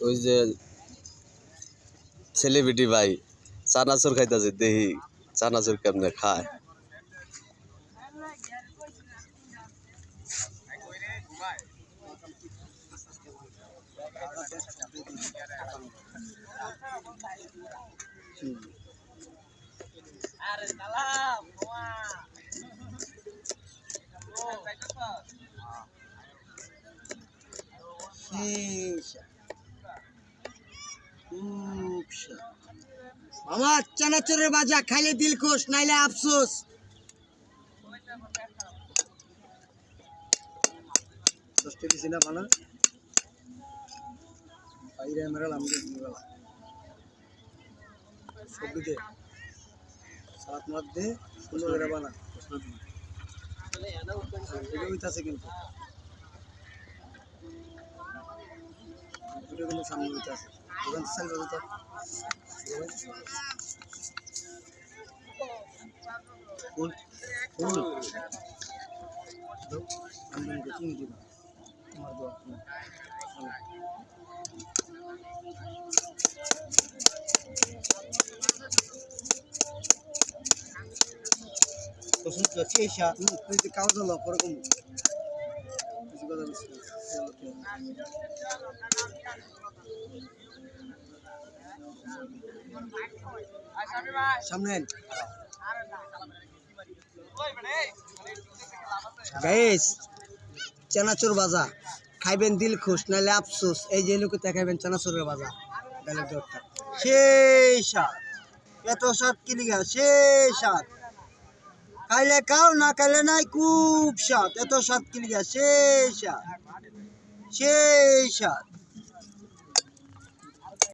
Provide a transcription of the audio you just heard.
ওই যে সেলিব্রিটি ভাই চানাচুর খাইতেছে, দেখি চানাচুর কেমনে খায়। আমার চানাচুরের বাজা খাইলে দিল খুশ, নাইলে আফসোস। সামনে গাইস, চানাচুর বাজা খাইবেন দিল খুশ, নাইলে আফসোস। এই যে লোকে খাইবেন চানাচুরের বাজা, সেই স্বাদ, এত স্বাদ কি লিগা, সেই স্বাদ। খাইলে খাও, না খাইলে নাই, খুব স্বাদ। এত স্বাদ কি লিগা, সেই স্বাদ, সেই স্বাদ।